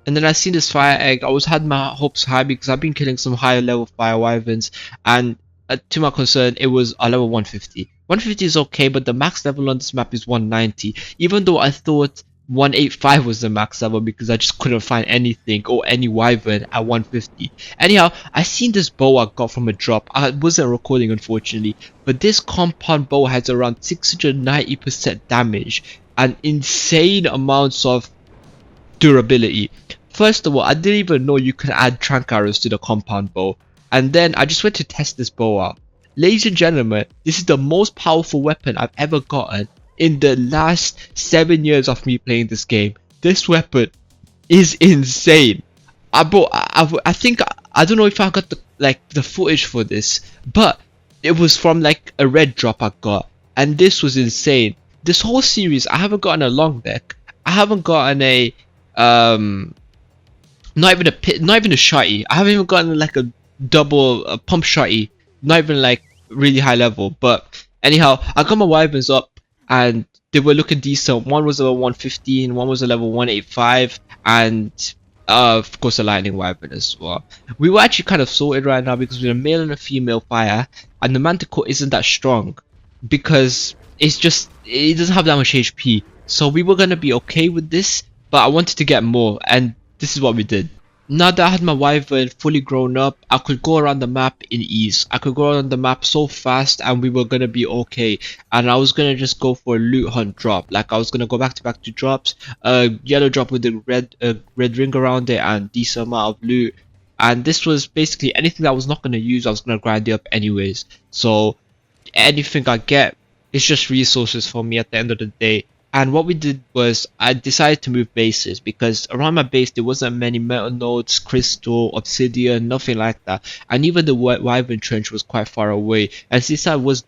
And then I seen this fire egg. I was had my hopes high because I've been killing some higher level fire wyverns, and to my concern, it was a level 150. 150 is okay, but the max level on this map is 190. Even though I thought 185 was the max level because I just couldn't find anything or any wyvern at 150. Anyhow, I seen this bow I got from a drop. I wasn't recording unfortunately, but this compound bow has around 690% damage and insane amounts of durability. First of all, I didn't even know you could add trank arrows to the compound bow, and then I just went to test this bow out. Ladies and gentlemen, this is the most powerful weapon I've ever gotten in the last 7 years of me playing this game. This weapon is insane. I think I don't know if I got the footage for this, but it was from like a red drop I got, and this was insane. This whole series I haven't gotten a long neck. I haven't gotten a not even a shotty. I haven't even gotten like a double pump shotty. Not even like really high level. But anyhow, I got my wyverns up and they were looking decent. One was a level 115, one was a level 185, and of course a lightning wyvern as well. We were actually kind of sorted right now because we're a male and a female fire, and the manticore isn't that strong because it doesn't have that much HP. So we were gonna be okay with this, but I wanted to get more, and this is what we did. Now that I had my wyvern fully grown up, I could go around the map in ease. I could go around the map so fast and we were gonna be okay. And I was gonna just go for a loot hunt drop. Like I was gonna go back to drops. Yellow drop with the red ring around it and decent amount of loot. And this was basically anything that I was not gonna use, I was gonna grind it up anyways. So anything I get, it's just resources for me at the end of the day. And what we did was I decided to move bases because around my base there wasn't many metal nodes, crystal, obsidian, nothing like that. And even the wyvern trench was quite far away. And since I was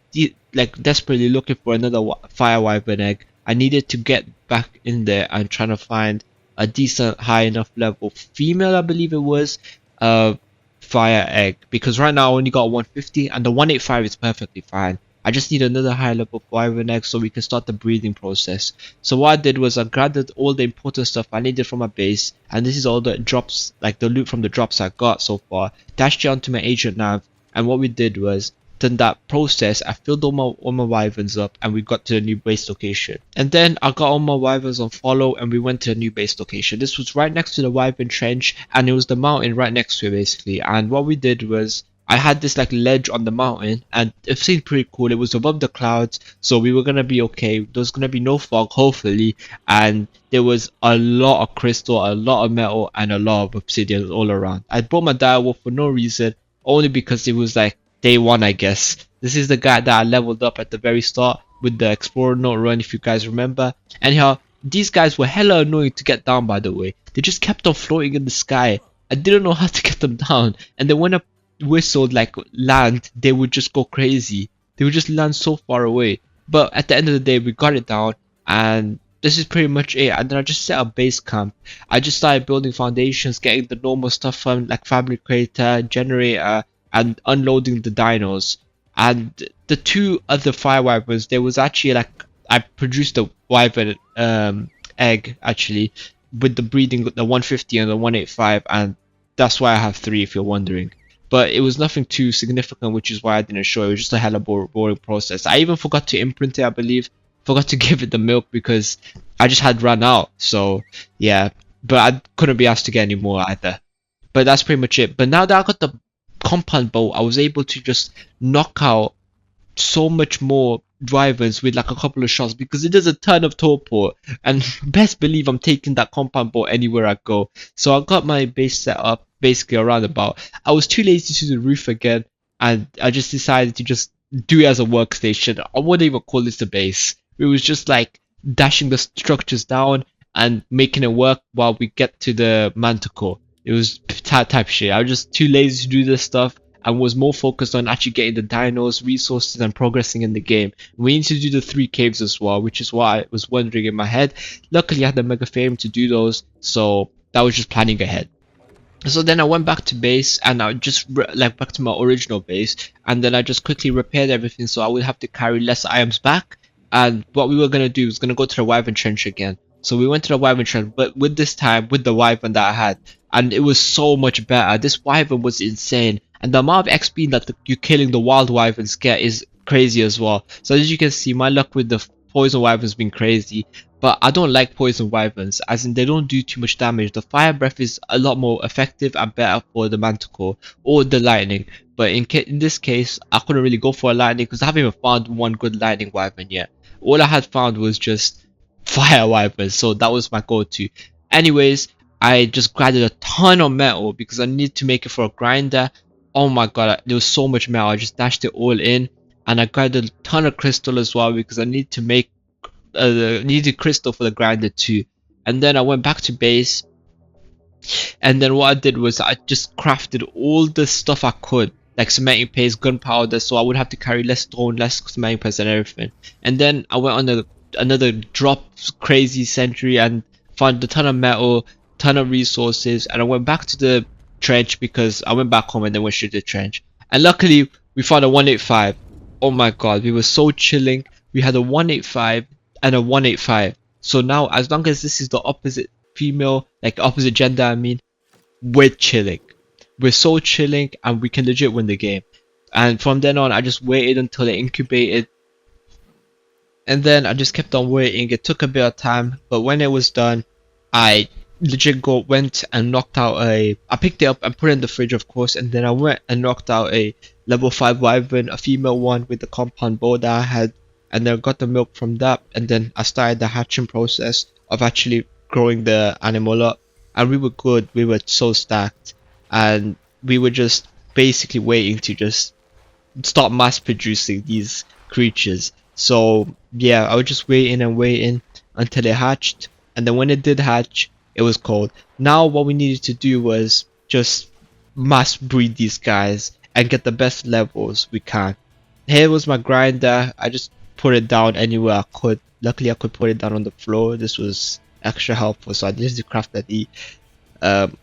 desperately looking for another fire wyvern egg, I needed to get back in there and trying to find a decent high enough level female, I believe it was, fire egg. Because right now I only got 150 and the 185 is perfectly fine. I just need another high level wyvern egg so we can start the breeding process. So what I did was I gathered all the important stuff I needed from my base, and this is all the drops, like the loot from the drops I got so far. Dashed it onto my YutNav, and what we did was done that process. I filled all my wyverns up and we got to the new base location. And then I got all my wyverns on follow and we went to the new base location. This was right next to the wyvern trench and it was the mountain right next to it basically. And what we did was I had this like ledge on the mountain and it seemed pretty cool. It was above the clouds, so we were gonna be okay. There was gonna be no fog hopefully, and there was a lot of crystal, a lot of metal, and a lot of obsidian all around. I brought my direwolf for no reason, only because it was like day one I guess. This is the guy that I leveled up at the very start with the explorer note run, if you guys remember. Anyhow, these guys were hella annoying to get down, by the way. They just kept on floating in the sky. I didn't know how to get them down, and then when I whistled like land, they would just go crazy. They would just land so far away. But at the end of the day we got it down, and this is pretty much it. And then I just set up base camp. I just started building foundations, getting the normal stuff from like fabricator, generator, and unloading the dinos. And the two other fire wyverns, there was actually like I produced a wyvern egg actually, with the breeding, the 150 and the 185, and that's why I have 3 if you're wondering. But it was nothing too significant, which is why I didn't show it. It was just a hella boring process. I even forgot to imprint it, I believe. Forgot to give it the milk because I just had run out. So yeah, but I couldn't be asked to get any more either. But that's pretty much it. But now that I got the compound bow, I was able to just knock out so much more drivers with like a couple of shots because it does a ton of torpor, and best believe I'm taking that compound bow anywhere I go. So I got my base set up basically around about. I was too lazy to do the roof again, and I just decided to just do it as a workstation. I wouldn't even call this a base. It was just like dashing the structures down and making it work while we get to the manticore. It was type shit. I was just too lazy to do this stuff and was more focused on actually getting the dinos, resources, and progressing in the game. We need to do the 3 caves as well, which is why I was wondering in my head. Luckily, I had the mega fame to do those, so that was just planning ahead. So then I went back to base, and I just like back to my original base, and then I just quickly repaired everything so I would have to carry less items back. And what we were gonna do was gonna go to the Wyvern Trench again. So we went to the Wyvern Trench, but with this time with the Wyvern that I had, and it was so much better. This Wyvern was insane, and the amount of XP that you're killing the wild Wyverns get is crazy as well. So as you can see, my luck with the poison Wyvern's been crazy, but I don't like poison Wyverns, as in they don't do too much damage. The fire breath is a lot more effective and better for the manticore or the lightning. But in this case, I couldn't really go for a lightning because I haven't even found one good lightning Wyvern yet. All I had found was just fire Wyverns, so that was my go-to. Anyways, I just grinded a ton of metal because I needed to make it for a grinder. Oh my god, there was so much metal. I just dashed it all in, and I grinded a ton of crystal as well because I need to make needed crystal for the grinder too. And then I went back to base, and then what I did was I just crafted all the stuff I could, like cementing paste, gunpowder, so I would have to carry less stone, less cementing paste, and everything. And then I went on another drop crazy century and found a ton of metal, ton of resources, and I went back to the trench because I went back home and then went straight to the trench. And luckily we found a 185. Oh my god, we were so chilling. We had a 185 and a 185. So now as long as this is the opposite female, like opposite gender I mean, we're chilling. We're so chilling and we can legit win the game. And from then on I just waited until it incubated, and then I just kept on waiting. It took a bit of time, but when it was done, I legit went and knocked out I picked it up and put it in the fridge of course, and then I went and knocked out a level 5 wyvern, a female one with the compound bow that I had, and then got the milk from that, and then I started the hatching process of actually growing the animal up, and we were good. We were so stacked, and we were just basically waiting to just start mass producing these creatures. So yeah, I was just waiting and waiting until it hatched, and then when it did hatch, it was cold. Now what we needed to do was just mass breed these guys and get the best levels we can. Here was my grinder. I just put it down anywhere I could. Luckily I could put it down on the floor. This was extra helpful, so I just crafted the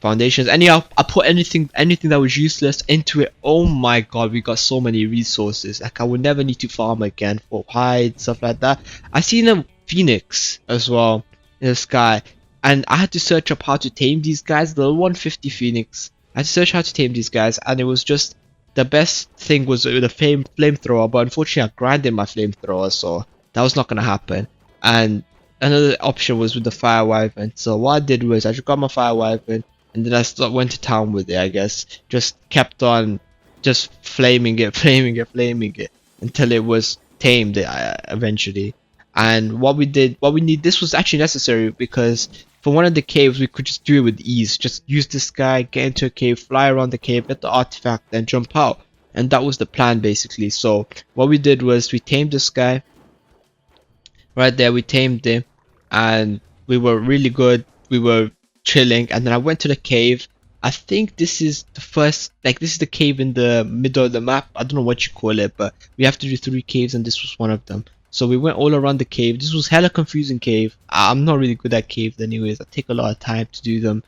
foundations. Anyhow, I put anything that was useless into it. Oh my god, we got so many resources. Like I would never need to farm again for hide, stuff like that. I seen a phoenix as well in the sky, and I had to search up how to tame these guys. The 150 phoenix, I had to search how to tame these guys, and it was just the best thing was with a flamethrower, but unfortunately I grinded my flamethrower, so that was not gonna happen. And another option was with the fire wyvern. So what I did was I just got my fire wyvern, and then I went to town with it. I guess just kept on just flaming it until it was tamed eventually. And what we need, this was actually necessary because for one of the caves we could just do it with ease. Just use this guy, get into a cave, fly around the cave, get the artifact, then jump out. And that was the plan basically. So what we did was we tamed this guy. Right there, we tamed him, and we were really good. We were chilling, and then I went to the cave. I think this is the first, like this is the cave in the middle of the map. I don't know what you call it, but we have to do 3 caves, and this was one of them. So we went all around the cave. This was hella confusing cave. I'm not really good at caves anyways. I take a lot of time to do them.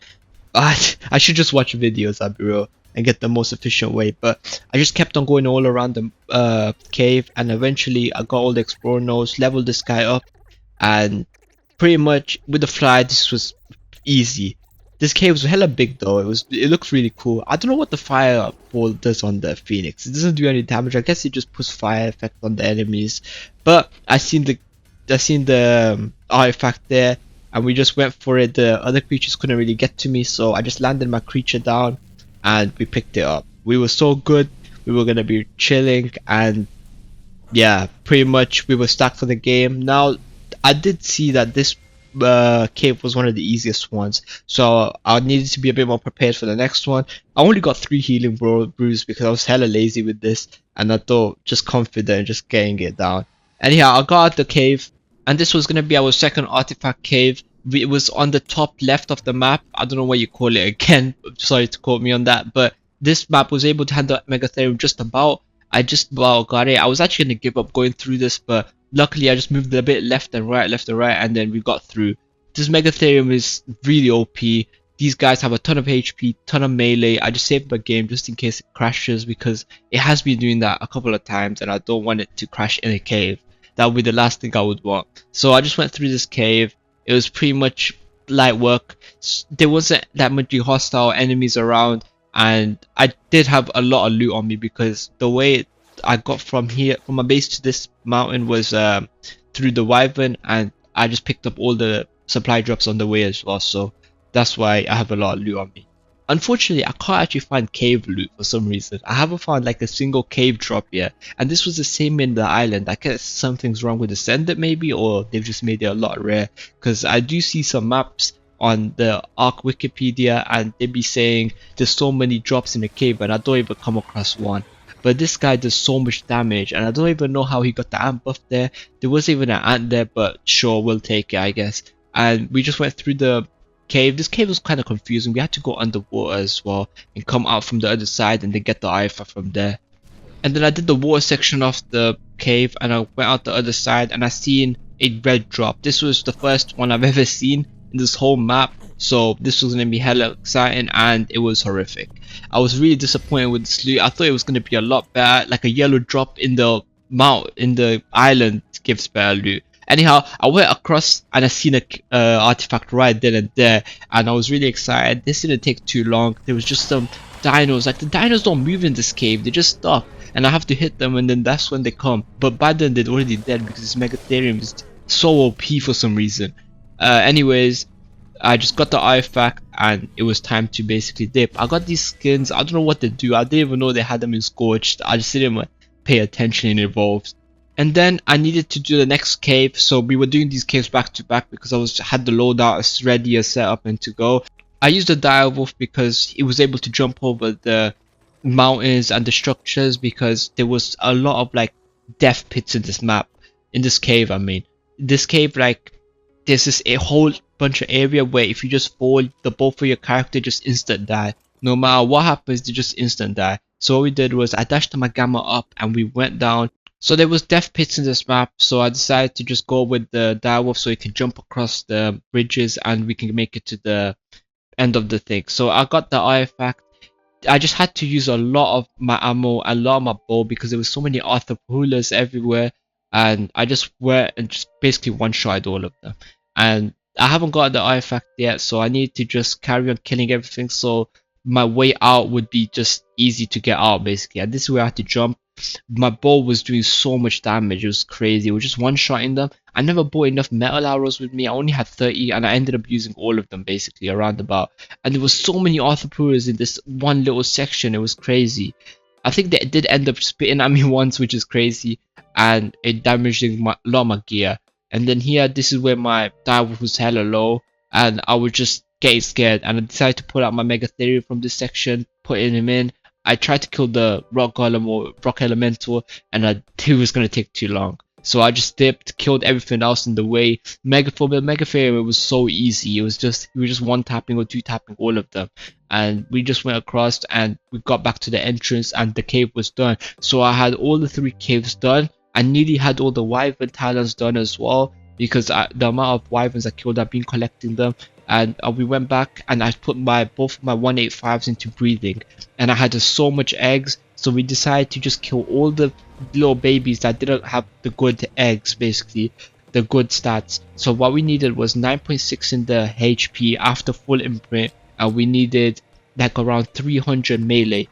I should just watch videos, I'll be real, and get the most efficient way. But I just kept on going all around the cave, and eventually I got all the explorer nodes, leveled this guy up, and pretty much with the fly, this was easy. This cave was hella big though. It looks really cool. I don't know what the fireball does on the phoenix. It doesn't do any damage. I guess it just puts fire effect on the enemies. But I seen the artifact there, and we just went for it. The other creatures couldn't really get to me, so I just landed my creature down and we picked it up. We were so good. We were gonna be chilling, and yeah, pretty much we were stacked for the game. Now, I did see that this cave was one of the easiest ones, so I needed to be a bit more prepared for the next one. I only got 3 healing brews because I was hella lazy with this, and I thought just confident just getting it down. Anyhow, I got out the cave, and this was gonna be our second artifact cave. It was on the top left of the map. I don't know what you call it again. Sorry to quote me on that, but this map was able to handle Megatherium just about. I just about got it. I was actually gonna give up going through this, but luckily I just moved a bit left and right, and then we got through. This Megatherium is really OP. These guys have a ton of HP, ton of melee. I just saved the game just in case it crashes, because it has been doing that a couple of times and I don't want it to crash in a cave. That would be the last thing I would want. So I just went through this cave. It was pretty much light work. There wasn't that many hostile enemies around, and I did have a lot of loot on me because the way I got from my base to this mountain was through the wyvern, and I just picked up all the supply drops on the way as well, so that's why I have a lot of loot on me. Unfortunately, I can't actually find cave loot for some reason. I haven't found like a single cave drop yet, and this was the same in the island. I guess something's wrong with the sender maybe, or they've just made it a lot rare, because I do see some maps on the Ark Wikipedia and they be saying there's so many drops in the cave and I don't even come across one. But this guy does so much damage, and I don't even know how he got the ant buff there. There wasn't even an ant there, but sure, we'll take it, I guess. And we just went through the cave. This cave was kind of confusing. We had to go underwater as well and come out from the other side and then get the IFA from there. And then I did the water section of the cave and I went out the other side and I seen a red drop. This was the first one I've ever seen in this whole map, so this was gonna be hella exciting, and it was horrific. I was really disappointed with this loot. I thought it was gonna be a lot better, like a yellow drop in the island gives better loot. Anyhow, I went across and I seen a artifact right then and there, and I was really excited. This didn't take too long. There was just some dinos. Like, the dinos don't move in this cave, they just stuck, and I have to hit them, and then that's when they come. But by then they're already dead because this Megatherium is so OP for some reason. Anyways, I just got the artifact and it was time to basically dip. I got these skins. I don't know what they do. I didn't even know they had them in Scorched. I just didn't pay attention in Evolved. And then I needed to do the next cave, so we were doing these caves back to back because I had the loadout ready, set up and to go. I used the direwolf because it was able to jump over the mountains and the structures, because there was a lot of like death pits in this map, in this cave. I mean, this cave, like, there's a whole bunch of area where if you just fall, the both of your character just instant die. No matter what happens, they just instant die. So what we did was I dashed my gamma up and we went down. So there was death pits in this map, so I decided to just go with the direwolf so you can jump across the bridges and we can make it to the end of the thing. So I got the artifact. I just had to use a lot of my ammo, a lot of my bow, because there was so many Arthropolas everywhere, and I just went and just basically one-shotted all of them. And I haven't got the artifact yet, so I need to just carry on killing everything, so my way out would be just easy to get out basically. And this is where I had to jump. My bow was doing so much damage, it was crazy. It was just one-shotting them. I never bought enough metal arrows with me. I only had 30 and I ended up using all of them basically around about. And there was so many Arthroporas in this one little section, it was crazy. I think they did end up spitting at me once, which is crazy, and it damaged a lot of my gear. And then here, this is where my direwolf was hella low, and I was just getting scared, and I decided to pull out my Megatherium from this section, putting him in. I tried to kill the rock golem or rock elemental, and it was gonna take too long. So I just dipped, killed everything else in the way. For the Megatherium, it was so easy. We were just one tapping or two tapping all of them, and we just went across and we got back to the entrance, and the cave was done. So I had all the 3 caves done. I nearly had all the wyvern talons done as well, because the amount of wyverns I killed, I've been collecting them. And we went back and I put both of my 185s into breeding, and I had so much eggs, so we decided to just kill all the little babies that didn't have the good eggs basically, the good stats. So what we needed was 9.6 in the HP after full imprint, and we needed like around 300 melee.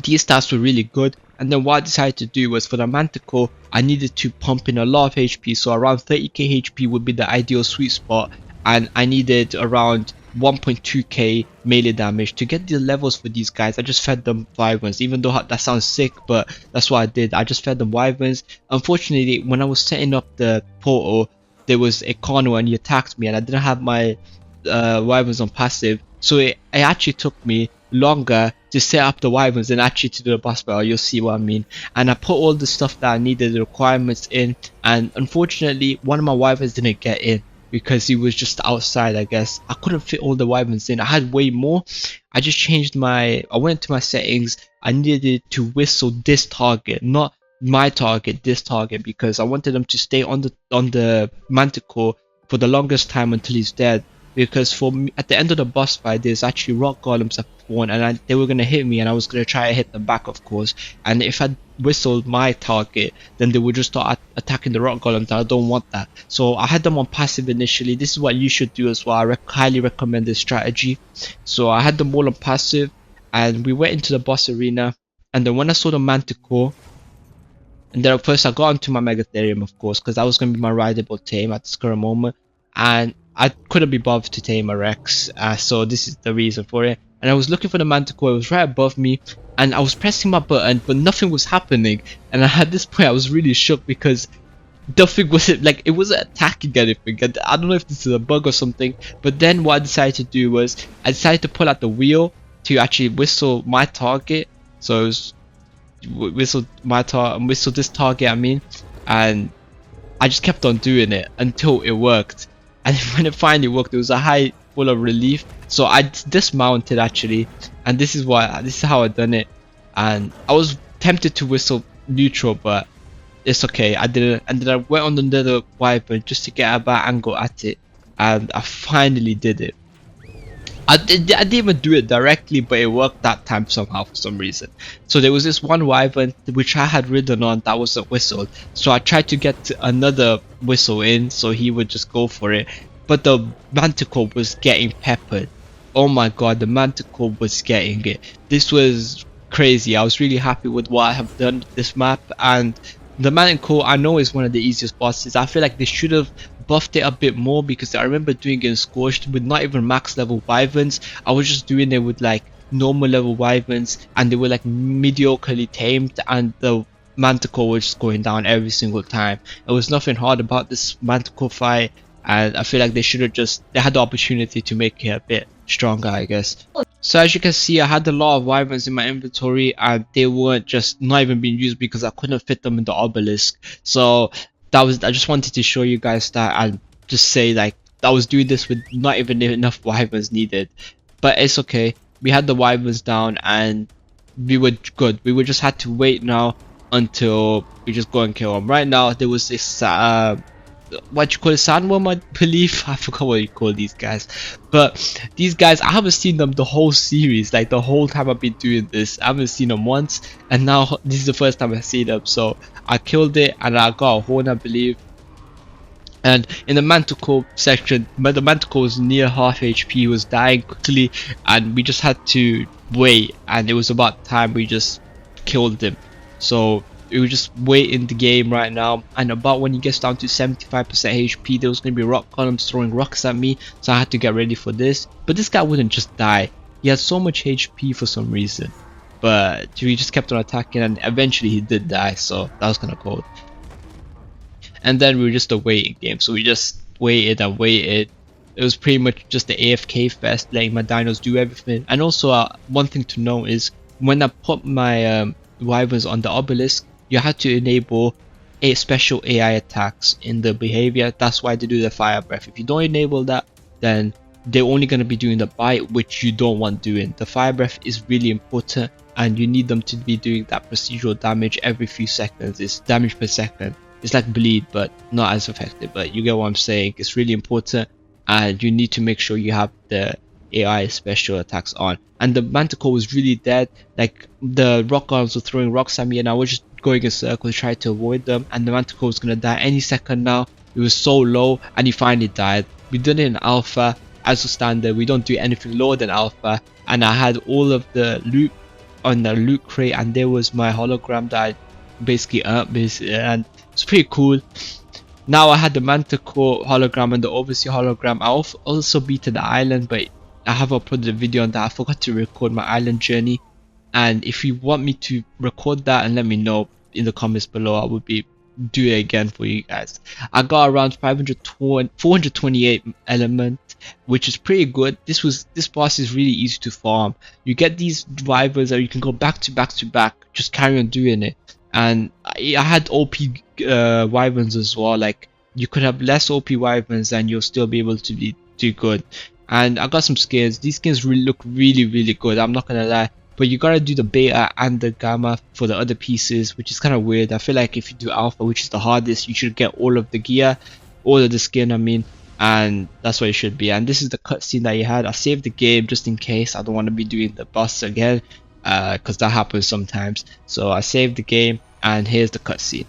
These stats were really good. And then what I decided to do was, for the manticore, I needed to pump in a lot of HP, so around 30k HP would be the ideal sweet spot, and I needed around 1.2k melee damage to get the levels for these guys. I just fed them wyverns, even though that sounds sick, but that's what I did. I just fed them wyverns. Unfortunately, when I was setting up the portal, there was a corner and he attacked me, and I didn't have my wyverns on passive, so it actually took me longer to set up the wyverns than actually to do the boss battle. You'll see what I mean. And I put all the stuff that I needed, the requirements in, and unfortunately one of my wyverns didn't get in because he was just outside. I guess I couldn't fit all the wyverns in. I had way more. I just changed I went to my settings. I needed to whistle this target, not my target, this target, because I wanted them to stay on the manticore for the longest time until he's dead. Because for me, at the end of the boss fight, there's actually rock golems that spawn, and they were gonna hit me, and I was gonna try to hit them back, of course. And if I whistled my target, then they would just start attacking the rock golems, and I don't want that. So I had them on passive initially. This is what you should do as well. I highly recommend this strategy. So I had them all on passive, and we went into the boss arena. And then when I saw the manticore, and then first I got into my megatherium, of course, because that was gonna be my rideable tame at this current moment, and I couldn't be bothered to tame a Rex, so this is the reason for it. And I was looking for the manticore. It was right above me, and I was pressing my button, but nothing was happening. And at this point I was really shook because nothing wasn't, like, it wasn't attacking anything. And I don't know if this is a bug or something, but then what I decided to do was I decided to pull out the wheel to actually whistle my target. So it was whistle this target, I mean, and I just kept on doing it until it worked. And when it finally worked, it was a high full of relief. So I dismounted actually, and this is how I done it. And I was tempted to whistle neutral, but it's okay, I didn't. And then I went on another wyvern just to get a bad angle at it, and I finally did it. I didn't even do it directly, but it worked that time somehow for some reason. So there was this one wyvern which I had ridden on that wasn't whistled, so I tried to get another whistle in so he would just go for it, but the manticore was getting peppered. Oh my god, the manticore was getting it. This was crazy. I was really happy with what I have done this map, and the manticore I know is one of the easiest bosses. I feel like they should have buffed it a bit more, because I remember doing it in Scorched with not even max level wyverns. I was just doing it with like normal level wyverns, and they were like mediocrely tamed, and the manticore was just going down every single time. There was nothing hard about this manticore fight, and I feel like they had the opportunity to make it a bit stronger, I guess. So as you can see, I had a lot of wyverns in my inventory, and they weren't just not even being used because I couldn't fit them in the obelisk. So I just wanted to show you guys that, and just say like I was doing this with not even enough wyverns needed. But it's okay, we had the wyverns down and we were good. We would just had to wait now until we just go and kill them. Right now there was this what you call a sandworm, I believe. I forgot what you call these guys, but these guys, I haven't seen them the whole series. Like the whole time I've been doing this, I haven't seen them once, and now this is the first time I see them. So I killed it and I got a horn, I believe. And in the manticore section, the manticore was near half HP, he was dying quickly, and we just had to wait, and it was about time we just killed him. So we were just waiting the game right now, and about when he gets down to 75% HP, there was going to be rock columns throwing rocks at me, so I had to get ready for this. But this guy wouldn't just die, he had so much HP for some reason, but we just kept on attacking, and eventually he did die, so that was kind of cool. And then we were just a waiting game, so we just waited and waited. It was pretty much just the AFK fest, letting my dinos do everything. And also one thing to note is, when I put my wyverns on the obelisk, you had to enable a special AI attacks in the behavior. That's why they do the fire breath. If you don't enable that, then they're only going to be doing the bite, which you don't want doing. The fire breath is really important, and you need them to be doing that procedural damage every few seconds. It's damage per second. It's like bleed, but not as effective. But you get what I'm saying. It's really important, and you need to make sure you have the AI special attacks on. And the manticore was really dead. Like the rock golems were throwing rocks at me, and I was just going in circles trying to avoid them, and the manticore was gonna die any second now. it was so low, and he finally died. We did it in alpha. As a standard, we don't do anything lower than alpha, and I had all of the loot on the loot crate, and there was my hologram that I basically earned, and it's pretty cool. Now I had the manticore hologram and the overseer hologram. I also beat the island, but I have uploaded a video on that. I forgot to record my island journey, and if you want me to record that, and let me know in the comments below, I would be do it again for you guys. I got around 428 element, which is pretty good. This boss is really easy to farm. You get these drivers, or you can go back to back to back, just carry on doing it. And I had OP wyverns as well. Like, you could have less OP wyverns and you'll still be able to do good. And I got some skins. These skins look really good, I'm not gonna lie. But you gotta do the beta and the gamma for the other pieces, which is kind of weird. I feel like if you do alpha, which is the hardest, you should get all of the gear, all of the skin, I mean, and that's what it should be. And this is the cutscene that you had. I saved the game just in case. I don't want to be doing the boss again, because that happens sometimes. So I saved the game, and here's the cutscene.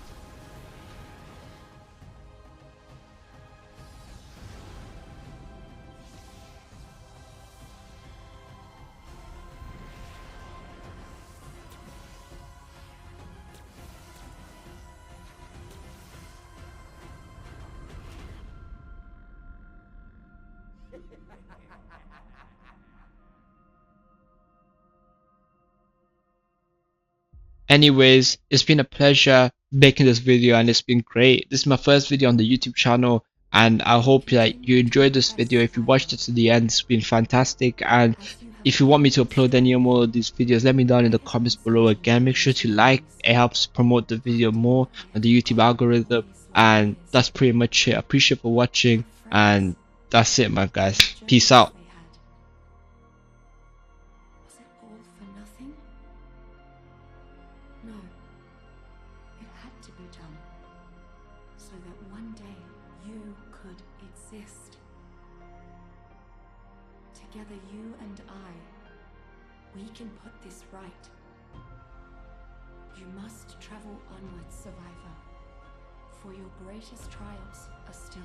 Anyways, it's been a pleasure making this video, and it's been great. This is my first video on the YouTube channel, and I hope that you enjoyed this video. If you watched it to the end, it's been fantastic. And if you want me to upload any more of these videos, let me know in the comments below. Again, make sure to like, it helps promote the video more on the YouTube algorithm. And that's pretty much it. I appreciate for watching, and that's it, my guys. Peace out. Was it all for nothing? No. It had to be done, so that one day you could exist. Together, you and I, we can put this right. You must travel onwards, survivor, for your greatest trials are still